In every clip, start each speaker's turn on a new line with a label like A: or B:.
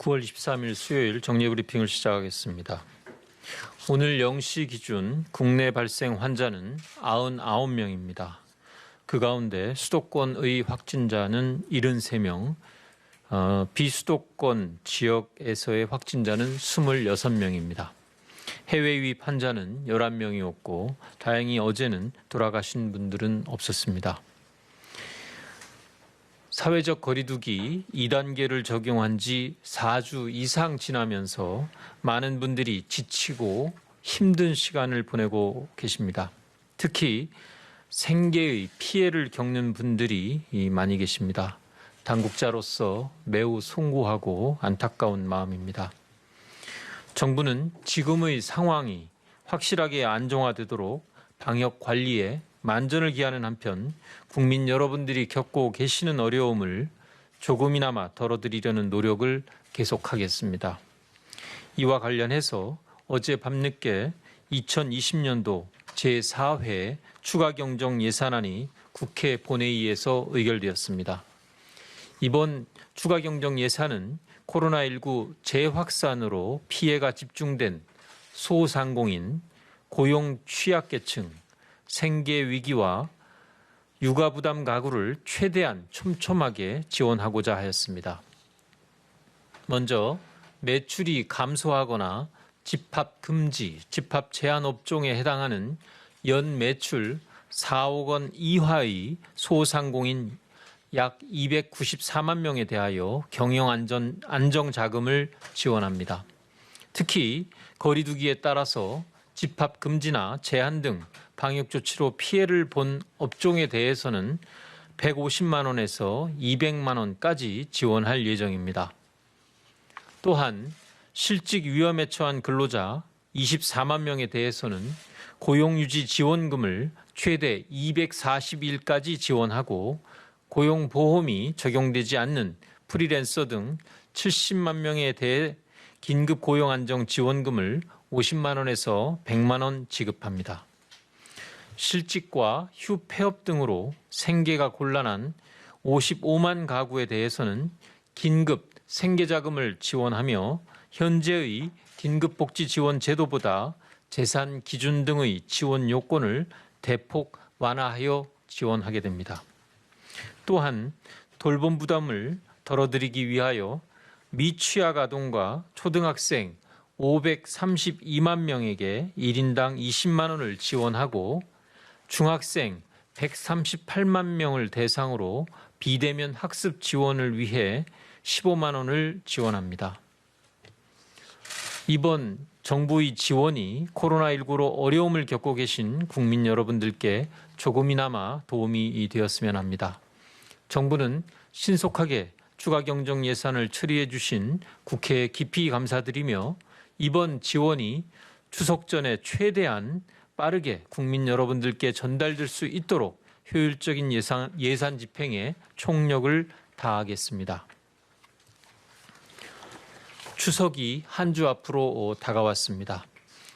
A: 9월 23일 수요일 정례브리핑을 시작하겠습니다. 오늘 0시 기준 국내 발생 환자는 99명입니다. 그 가운데 수도권의 확진자는 73명, 비수도권 지역에서의 확진자는 26명입니다. 해외 유입 환자는 11명이었고 다행히 어제는 돌아가신 분들은 없었습니다. 사회적 거리두기 2단계를 적용한 지 4주 이상 지나면서 많은 분들이 지치고 힘든 시간을 보내고 계십니다. 특히 생계의 피해를 겪는 분들이 많이 계십니다. 당국자로서 매우 송구하고 안타까운 마음입니다. 정부는 지금의 상황이 확실하게 안정화되도록 방역 관리에 만전을 기하는 한편 국민 여러분들이 겪고 계시는 어려움을 조금이나마 덜어드리려는 노력을 계속하겠습니다. 이와 관련해서 어제 밤늦게 2020년도 제4회 추가경정 예산안이 국회 본회의에서 의결되었습니다. 이번 추가경정 예산은 코로나19 재확산으로 피해가 집중된 소상공인, 고용 취약계층, 생계 위기와 육아 부담 가구를 최대한 촘촘하게 지원하고자 하였습니다. 먼저 매출이 감소하거나 집합 금지, 집합 제한 업종에 해당하는 연 매출 4억 원 이하의 소상공인 약 294만 명에 대하여 경영 안정 자금을 지원합니다. 특히 거리두기에 따라서 집합 금지나 제한 등 방역 조치로 피해를 본 업종에 대해서는 150만 원에서 200만 원까지 지원할 예정입니다. 또한 실직 위험에 처한 근로자 24만 명에 대해서는 고용유지 지원금을 최대 240일까지 지원하고 고용보험이 적용되지 않는 프리랜서 등 70만 명에 대해 긴급 고용안정 지원금을 50만 원에서 100만 원 지급합니다. 실직과 휴폐업 등으로 생계가 곤란한 55만 가구에 대해서는 긴급 생계자금을 지원하며 현재의 긴급복지 지원 제도보다 재산 기준 등의 지원 요건을 대폭 완화하여 지원하게 됩니다. 또한 돌봄 부담을 덜어드리기 위하여 미취학 아동과 초등학생 532만 명에게 1인당 20만 원을 지원하고 중학생 138만 명을 대상으로 비대면 학습 지원을 위해 15만 원을 지원합니다. 이번 정부의 지원이 코로나19로 어려움을 겪고 계신 국민 여러분들께 조금이나마 도움이 되었으면 합니다. 정부는 신속하게 추가경정 예산을 처리해 주신 국회에 깊이 감사드리며 이번 지원이 추석 전에 최대한 빠르게 국민 여러분들께 전달될 수 있도록 효율적인 예산 집행에 총력을 다하겠습니다. 추석이 한 주 앞으로 다가왔습니다.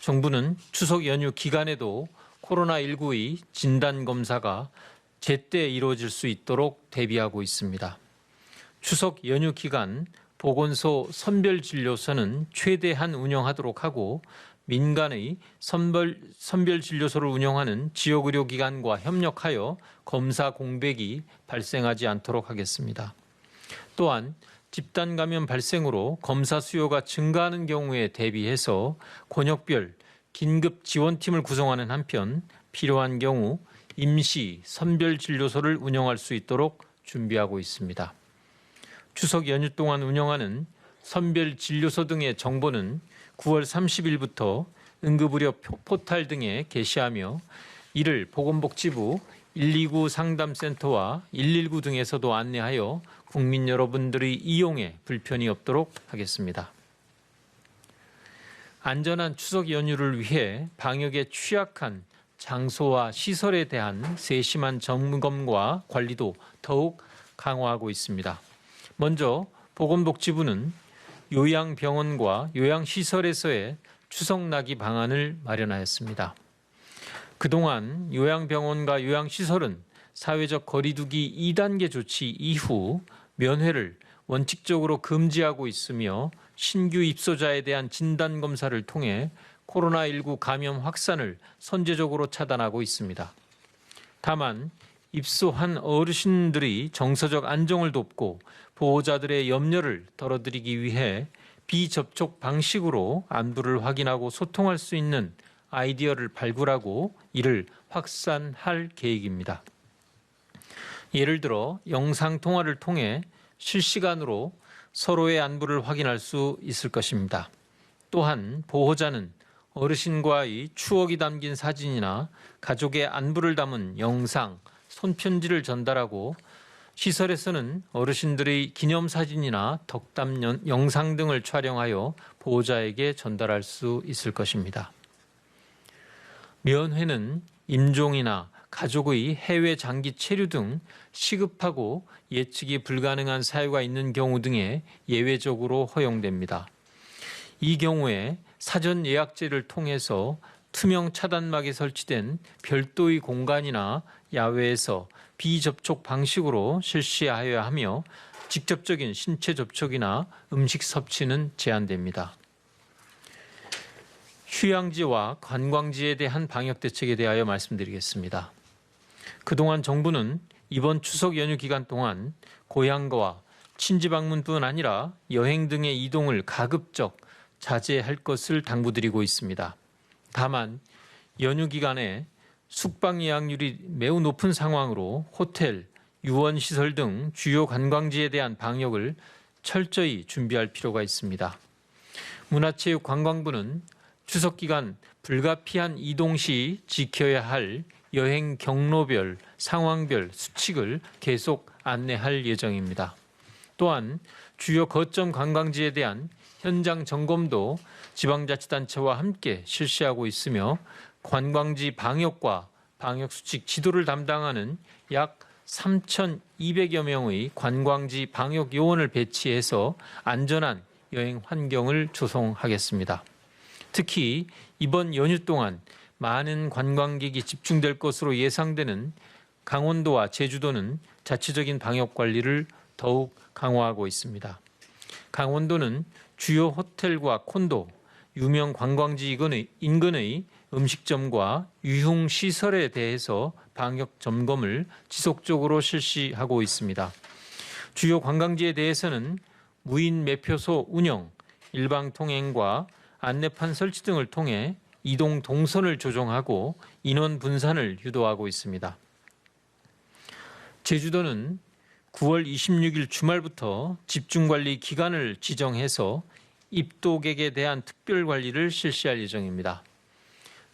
A: 정부는 추석 연휴 기간에도 코로나19의 진단검사가 제때 이루어질 수 있도록 대비하고 있습니다. 추석 연휴 기간 보건소 선별진료소는 최대한 운영하도록 하고 민간의 선별진료소를 운영하는 지역의료기관과 협력하여 검사 공백이 발생하지 않도록 하겠습니다. 또한 집단 감염 발생으로 검사 수요가 증가하는 경우에 대비해서 권역별 긴급 지원팀을 구성하는 한편 필요한 경우 임시 선별진료소를 운영할 수 있도록 준비하고 있습니다. 추석 연휴 동안 운영하는 선별진료소 등의 정보는 9월 30일부터 응급의료 포탈 등에 게시하며 이를 보건복지부 129 상담센터와 119 등에서도 안내하여 국민 여러분들의 이용에 불편이 없도록 하겠습니다. 안전한 추석 연휴를 위해 방역에 취약한 장소와 시설에 대한 세심한 점검과 관리도 더욱 강화하고 있습니다. 먼저 보건복지부는 요양병원과 요양시설에서의 추석나기 방안을 마련하였습니다. 그동안 요양병원과 요양시설은 사회적 거리두기 2단계 조치 이후 면회를 원칙적으로 금지하고 있으며 신규 입소자에 대한 진단 검사를 통해 코로나19 감염 확산을 선제적으로 차단하고 있습니다. 다만 입소한 어르신들의 정서적 안정을 돕고 보호자들의 염려를 덜어드리기 위해 비접촉 방식으로 안부를 확인하고 소통할 수 있는 아이디어를 발굴하고 이를 확산할 계획입니다. 예를 들어 영상통화를 통해 실시간으로 서로의 안부를 확인할 수 있을 것입니다. 또한 보호자는 어르신과의 추억이 담긴 사진이나 가족의 안부를 담은 영상, 손편지를 전달하고 시설에서는 어르신들의 기념사진이나 덕담 영상 등을 촬영하여 보호자에게 전달할 수 있을 것입니다. 면회는 임종이나 가족의 해외 장기 체류 등 시급하고 예측이 불가능한 사유가 있는 경우 등에 예외적으로 허용됩니다. 이 경우에 사전 예약제를 통해서 투명 차단막이 설치된 별도의 공간이나 야외에서 비접촉 방식으로 실시하여야 하며 직접적인 신체 접촉이나 음식 섭취는 제한됩니다. 휴양지와 관광지에 대한 방역 대책에 대하여 말씀드리겠습니다. 그동안 정부는 이번 추석 연휴 기간 동안 고향가와 친지 방문뿐 아니라 여행 등의 이동을 가급적 자제할 것을 당부드리고 있습니다. 다만 연휴 기간에 숙박 예약률이 매우 높은 상황으로 호텔, 유원시설 등 주요 관광지에 대한 방역을 철저히 준비할 필요가 있습니다. 문화체육관광부는 추석 기간 불가피한 이동 시 지켜야 할 여행 경로별, 상황별 수칙을 계속 안내할 예정입니다. 또한 주요 거점 관광지에 대한 현장 점검도 지방자치단체와 함께 실시하고 있으며 관광지 방역과 방역수칙 지도를 담당하는 약 3,200여 명의 관광지 방역 요원을 배치해서 안전한 여행 환경을 조성하겠습니다. 특히 이번 연휴 동안 많은 관광객이 집중될 것으로 예상되는 강원도와 제주도는 자체적인 방역 관리를 더욱 강화하고 있습니다. 강원도는 주요 호텔과 콘도, 유명 관광지 인근의 음식점과 유흥시설에 대해서 방역 점검을 지속적으로 실시하고 있습니다. 주요 관광지에 대해서는 무인 매표소 운영, 일방 통행과 안내판 설치 등을 통해 이동 동선을 조정하고 인원 분산을 유도하고 있습니다. 제주도는 9월 26일 주말부터 집중관리 기간을 지정해서 입도객에 대한 특별관리를 실시할 예정입니다.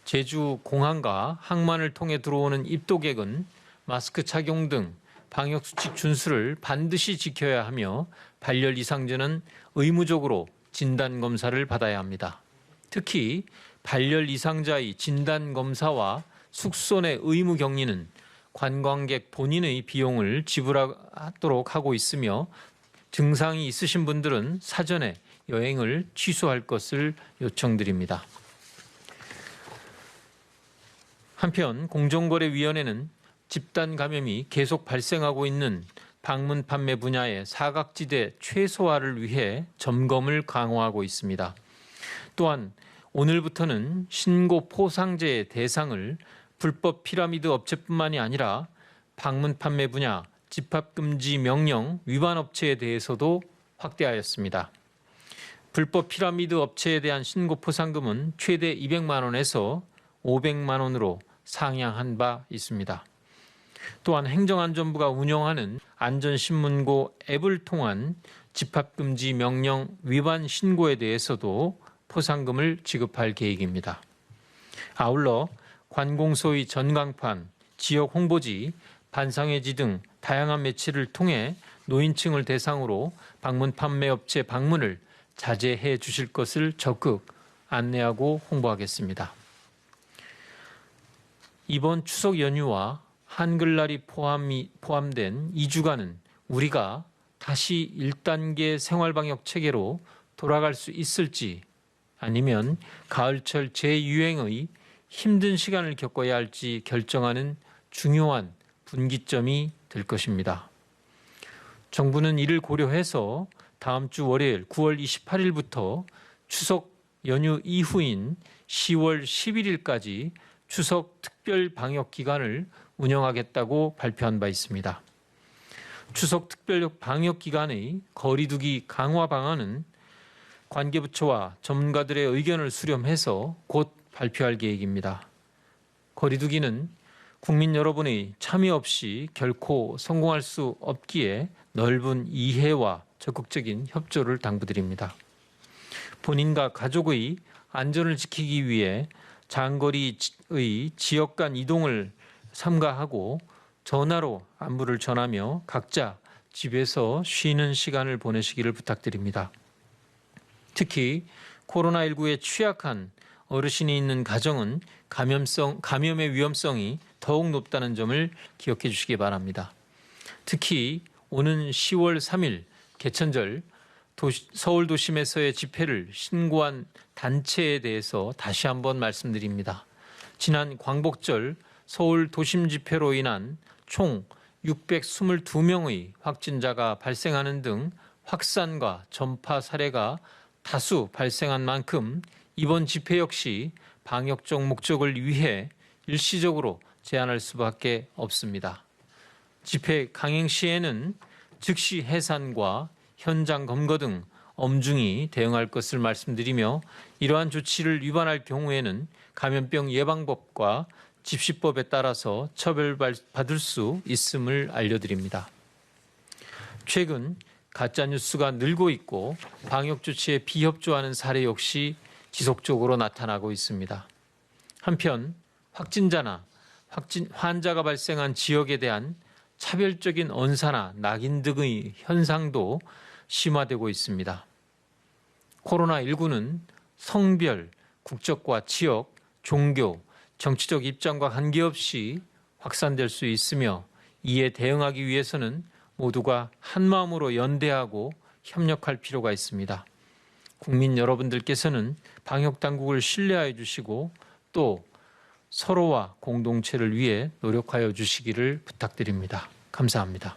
A: 제주 공항과 항만을 통해 들어오는 입도객은 마스크 착용 등 방역수칙 준수를 반드시 지켜야 하며 발열 이상자는 의무적으로 진단검사를 받아야 합니다. 특히 발열 이상자의 진단검사와 숙소 내 의무 격리는 관광객 본인의 비용을 지불하도록 하고 있으며 증상이 있으신 분들은 사전에 여행을 취소할 것을 요청드립니다. 한편 공정거래위원회는 집단 감염이 계속 발생하고 있는 방문 판매 분야의 사각지대 최소화를 위해 점검을 강화하고 있습니다. 또한 오늘부터는 신고 포상제의 대상을 불법 피라미드 업체뿐만이 아니라 방문 판매 분야 집합금지 명령 위반 업체에 대해서도 확대하였습니다. 불법 피라미드 업체에 대한 신고 포상금은 최대 200만 원에서 500만 원으로 상향한 바 있습니다. 또한 행정안전부가 운영하는 안전신문고 앱을 통한 집합금지 명령 위반 신고에 대해서도 포상금을 지급할 계획입니다. 아울러 관공서의 전광판, 지역 홍보지, 반상회지 등 다양한 매체를 통해 노인층을 대상으로 방문 판매업체 방문을 자제해 주실 것을 적극 안내하고 홍보하겠습니다. 이번 추석 연휴와 한글날이 포함된 2주간은 우리가 다시 1단계 생활방역 체계로 돌아갈 수 있을지 아니면 가을철 재유행의 힘든 시간을 겪어야 할지 결정하는 중요한 분기점이 될 것입니다. 정부는 이를 고려해서 다음 주 월요일 9월 28일부터 추석 연휴 이후인 10월 11일까지 추석 특별 방역 기간을 운영하겠다고 발표한 바 있습니다. 추석 특별 방역 기간의 거리두기 강화 방안은 관계부처와 전문가들의 의견을 수렴해서 곧 발표할 계획입니다. 거리두기는 국민 여러분의 참여 없이 결코 성공할 수 없기에 넓은 이해와 적극적인 협조를 당부드립니다. 본인과 가족의 안전을 지키기 위해 장거리의 지역 간 이동을 삼가하고 전화로 안부를 전하며 각자 집에서 쉬는 시간을 보내시기를 부탁드립니다. 특히 코로나19에 취약한 어르신이 있는 가정은 감염의 위험성이 더욱 높다는 점을 기억해 주시기 바랍니다. 특히 오는 10월 3일 개천절 서울 도심에서의 집회를 신고한 단체에 대해서 다시 한번 말씀드립니다. 지난 광복절 서울 도심 집회로 인한 총 622명의 확진자가 발생하는 등 확산과 전파 사례가 다수 발생한 만큼 이번 집회 역시 방역적 목적을 위해 일시적으로 제한할 수밖에 없습니다. 집회 강행 시에는 즉시 해산과 현장 검거 등 엄중히 대응할 것을 말씀드리며 이러한 조치를 위반할 경우에는 감염병 예방법과 집시법에 따라서 처벌받을 수 있음을 알려드립니다. 최근 가짜뉴스가 늘고 있고 방역 조치에 비협조하는 사례 역시 지속적으로 나타나고 있습니다. 한편 확진자나 환자가 발생한 지역에 대한 차별적인 언사나 낙인 등의 현상도 심화되고 있습니다. 코로나19는 성별, 국적과 지역, 종교, 정치적 입장과 관계없이 확산될 수 있으며 이에 대응하기 위해서는 모두가 한마음으로 연대하고 협력할 필요가 있습니다. 국민 여러분들께서는 방역당국을 신뢰하여 주시고 또 서로와 공동체를 위해 노력하여 주시기를 부탁드립니다. 감사합니다.